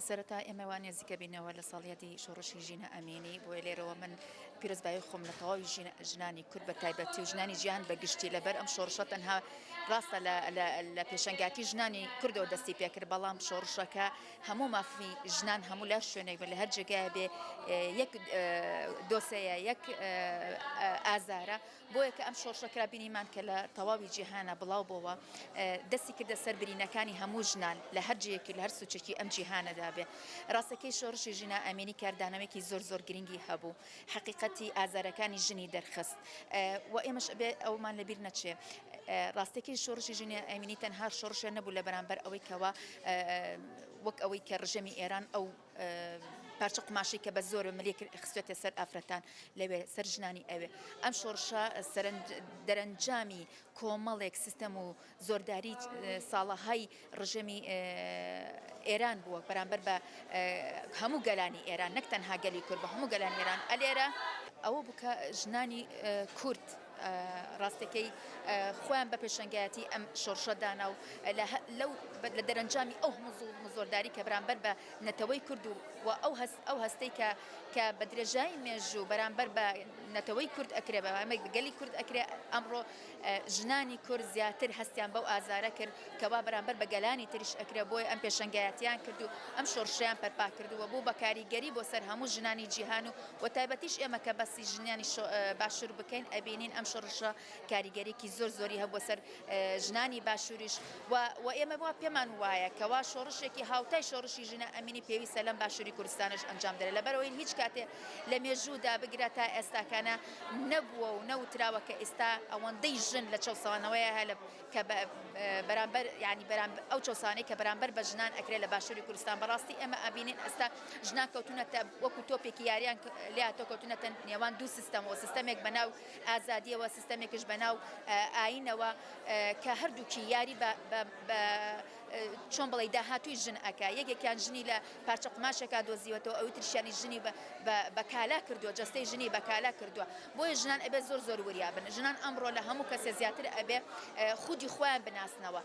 سەرەتا ئێمە وانە زیکە بینەوە لە ساڵیەتی شۆڕشی ژینە ئەمینی بۆ لێرەوە من پیرۆزبایی خۆم لە تەواوی ژنانی کورد بە تایبەتی و ژنانی ژیان بەگشتی لەبەر ئەم شۆڕشە تەنها ڕاستە لە پێشەنگاتی ژنانی کوردەوە دەستی پێکرد بەڵام شۆڕشەکە هەموو مافی ژنان هەموو لە شوێنێک بە لە هەر جگای بێ یەک دۆسەیە یەک ئازارە بۆیە کە ئەم شۆڕشەکرا بینیمان کە لە تەواوی جیهانە بڵاو بۆەوە دەستی کردە سەر برینەکانی هەموو ژنان لە هەر جەیەکی لە هەر سوچێکی ئەم جیهانەدا بێ ڕاستەکەی شۆڕشی ژینە ئەمینی کاردانەوەیەکی زۆر گرنگی هەبوو حقیقەتی ئازارەکانی ژنی دەرخست و ئێمەش بێ ئەومان لەبیر نەچێ ڕاستەکەی شۆڕشی ژینە ئەمینی تەنها شۆڕشە نەبوو لە بەرامبەر ئەوەی کەوە وەک ئەوەی کە ڕژەمی ئێران ئەو پارچە قماشی کە بە زۆر ملی خستێتە سەر ئافرەتان لەوێ سەر ژنانی ئەوێ ئەم شۆڕشە دەرەنجامی کۆمەڵێک سیستەم و زۆرداری ساڵەهای ڕژەمی ئێران بووە بەرامبەر بە هەموو گەلانی ئێران نەک تەنها گەلی کورد بە هەموو گەلانی ئێران ئەلێرە ئەوە بکە ژنانی کورد ڕاستەکەی خۆیان بە پێشەنگایەتی ئەم شۆڕشەدانا و لە دەرەنجامی ئەو هەموو زۆرداری کە بەرامبەر بە نەتەوەی کورد و ئەو هەستەی کە بە درێژایی مێژوو بەرامبەر بە نەتەوەی کورد ئەکرێ بە ئەمە گەلی کورد ئەکرێ ئەمڕۆ ژنانی کورد زیاتر هەستیان بەو ئازارە کرد کەوا بەرامبەر بە گەلانی تریش ئەکرێ بۆی ئەم پێشەنگایەتیان کرد و ئەم شۆڕشەیان پەرپا کردووە بوو بە کاریگەری بۆ سەر هەموو ژنانی جیهان و تایبەتیش ئێمە کە بەسی ژنانی باشوور بکەین ئەبینین ئەم شۆڕشە کاریگەریکی زۆری هەبووە سەر ژنانی باشووریش و ئێمە وا پێمان وایە کەوا شۆڕشێکی هاوتای شۆڕشی ژنە ئەمینی پێویستە لەم باشووری کوردستانش ئەنجام دەرێت لەبەرەوەی هیچ کاتێ لە مێژوودا بگرە تا ئێستاکانە نەبووە و نەوتراوە کە ئێستا ئەوەندەی ژن لە چەسەوانەوەیە هەلە کە بەرامبەر ینی ئەو چەسانەی کە بەرامبەر بە ژنان ئەکرێت لە باشووری کوردستان بەڕاستی ئێمە ئەبینین ئێستا ژنان کەوتونەتە وەکو تۆپێکی یاریان لاتۆ کەوتونەتە نێوان دوو سیستەمەوە سیستەمێک بەناو ئازادیەوە سیستەمێکش بەناو ئاینەوە کە هەردووکی یاری چۆن بڵێ داهاتووی ژن ئەکا یەکێکیان ژنی لە پارچە قماشێکا دۆزیوەتەوە ئەوی ترشیانی ژنی بە کالا کردووە جەستەی ژنی بە کالا کردووە بۆیە ژنان ئەبێ زۆر وریابن ژنان ئەمڕۆ لە هەموو کەسێ زیاتر ئەبێ خودی خۆیان بناسنەوە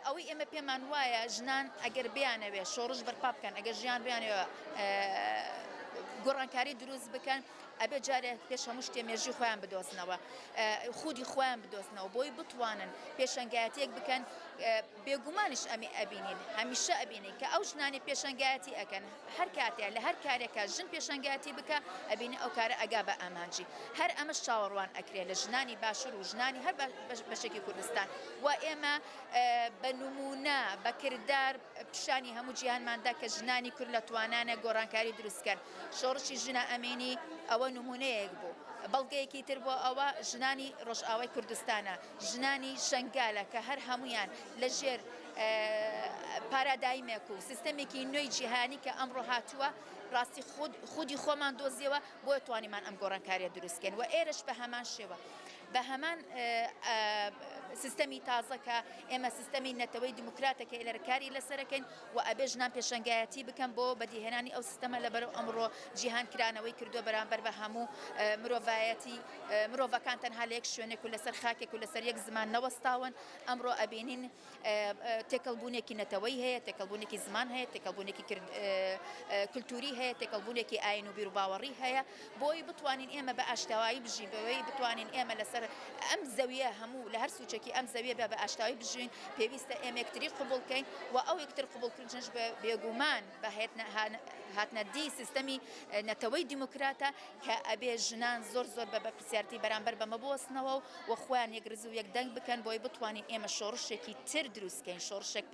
ئەوەی ئێمە پێمان وایە ژنان ئەگەر بیانەوێ شۆڕش بەرپا بکەن ئەگەر ژیان بیانەوە گۆڕانکاری دروست بکەن ئەبێ جارێک پێش هەموو شتێ مێژوی خۆیان بدۆزنەوە خودی خۆیان بدۆزنەوە بۆی بتوانن پێشەنگایەتیەک بکەن بێگومانش ئەمێ ئەبینین هەمیشە ئەبینین کە ئەو ژنانی پێشەنگایەتی ئەکەن هەر کاتێ لە هەر کارێکە ژن پێشەنگایەتی بکە ئەبینی ئەو کارە ئەگا بە ئامانجی هەر ئەمەش چاوەڕوان ئەکرێت لە ژنانی باشوور و ژنانی هەر بەشێکی کوردستان و ئێمە بە نمونە بە کردار پیشانی هەموو جیهانماندا کە ژنانی کورد لە توانانە گۆڕانکاری دروستکەن شۆڕشی ژنە ئەمینی ئەوە نمونەیەک بوو بەڵگەیەکی تر بۆ ئەوە ژنانی ڕۆژئاوای کوردستانە ژنانی شەنگالە کە هەر هەمویان لە ژێر پارادایمێک و سیستەمێکی نوێی جیهانی کە ئەمڕۆ هاتووە ڕاستی خودی خۆمان دۆزیەوە بۆ توانیمان ئەم گۆڕانکاریە دروستکەن و ئێرەش بە هەمان شێوە بە هەمان سیستەمی تازەکە ئێمە سیستەمی نەتەوەی دیموکراتەکە ئێلەرکاری لەسەرەکەین و ئەبێ ژنان پێشەنگایەتی بکەن بۆ بەدیهێنانی ئەو سیستەمە لەبەرەوە ئەمڕۆ جیهان کرانەوەی کردو بەرامبەر بە هەموو مرۆڤایەتی مرۆڤەکان تەنها لە یەک شوێنێک و لەسەر خاکێک و لەسەر یەک زمان نەوەستاون ئەمڕۆ ئەبینین تێکەڵبوونێکی نەتەوەی هەیە تێکەڵبوونێکی زمان هەیە تێکەڵبوونێکی کولتوری هەیە تێکەڵبوونێکی ئاین و بیر و باوەڕی هەیە بۆی بتوانین ئێمە بە ئاشتاوایی بژین بەوەی بتوانین ئێمە لەسەر ئەم زەویە هەموو لە هەر سوچێکی ئەم زەویە بە ئاشتاوی بژین پێویستە ئێمە یەکتری قبولکەین و ئەو یەکتر قبولکردنش بێگومان بە هاتنەدی سیستەمی نەتەوەی دیموکراتە کە ئەبێ ژنان زۆر بە پرسیارەتی بەرامبەر بەمە بوەستنەوە و خۆیان یەکرز و یەکدەنگ بکەن بۆی بتوانین ئێمە شۆڕشێکی تر دروستکەین شۆڕشێک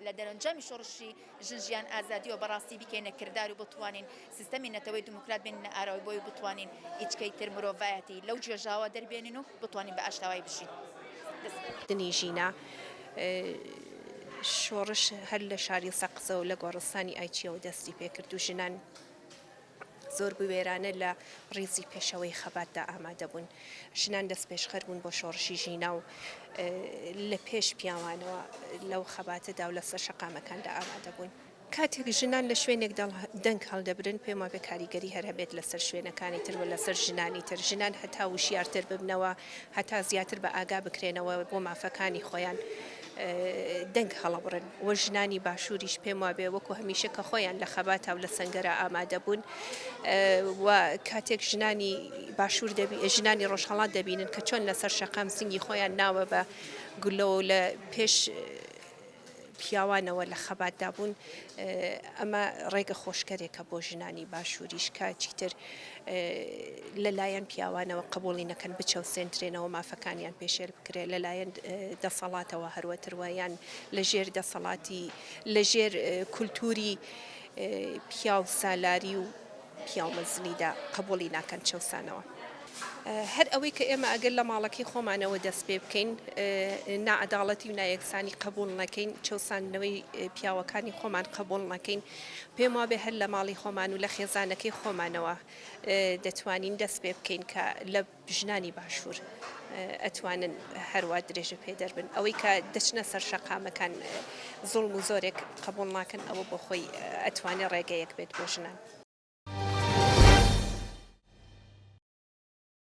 لە دەرەنجامی شۆڕشی ژیان ئازادی و بەڕاستی بکەینە کردار و بتوانین سیستەمی نەتەوەی دیموکرات بێنینە ئاراوی بۆی بتوانین هیچکەی تر مرۆڤایەتی لەو جێژاوە دەربێنین و بتوانین بە ئاشتاوایی بژین دنی ژینە شۆڕش هەر لە شاری سەقزە و لە گۆڕستانی ئایچیەوە دەستی پێکرد و ژنان زۆر بوێرانە لە ڕیزی پێشەوەی خەباتدا ئامادە بوون ژنان دەست پێشخەر بوون بۆ شۆڕشی ژینە و لە پێش پیاوانەوە لەو خەباتەدا و لەسەر شەقامەکاندا ئامادە بوون کاتێک ژنان لە شوێنێک دەنگ هەڵدەبرن پێم وابێ کاریگەری هەر هەبێت لەسەر شوێنەکانی تر و لەسەر ژنانی تر ژنان هەتا وشیارتر ببنەوە هەتا زیاتر بە ئاگا بکرێنەوە بۆ مافەکانی خۆیان دەنگ هەڵەبڕن وە ژنانی باشووریش پێم وابێ وەکو هەمیشە کە خۆیان لە خەباتە و لە سەنگەرە ئامادە بوون و کاتێک ژنانی ڕۆژهەڵات دەبینن کە چۆن لەسەر شەقام سنگی خۆیان ناوە بە گولەوە لە پێش پیاوانەوە لە خەباتدا بوون ئەمە ڕێگە خۆشکەرێکە بۆ ژنانی باشووریش کاچیتر لەلایەن پیاوانەوە قبولی نەکەن بچەوسێنترێنەوە مافەکانیان پێشێر بکرێت لەلایەن دەسەڵاتەوە هەروەتروایان لەژێر دەسەڵاتی لەژێر کولتوری پیا و سالاری و پیا و مەزنیدا قبولی ناکەن چەوسانەوە. هەر ئەوەی کە ئێمە ئەگەر لە ماڵەکەی خۆمانەوە دەست پێ بکەین نائەداڵەتی و نایەکسانی قبول نەکەین چەوساندنەوەی پیاوەکانی خۆمان قبول نەکەین پێم وابێ هەر لە ماڵی خۆمان و لە خێزانەکەی خۆمانەوە دەتوانین دەست پێ بکەین کە لە ژنانی باشوور ئەتوانن هەروە درێژە پێ دەربن ئەوەی کە دەچنە سەر شەقامەکان زوڵم و زۆرێک قبول ناکەن ئەوە بۆ خۆی ئەتوانێت ڕێگەیەک بێت بۆ ژنان.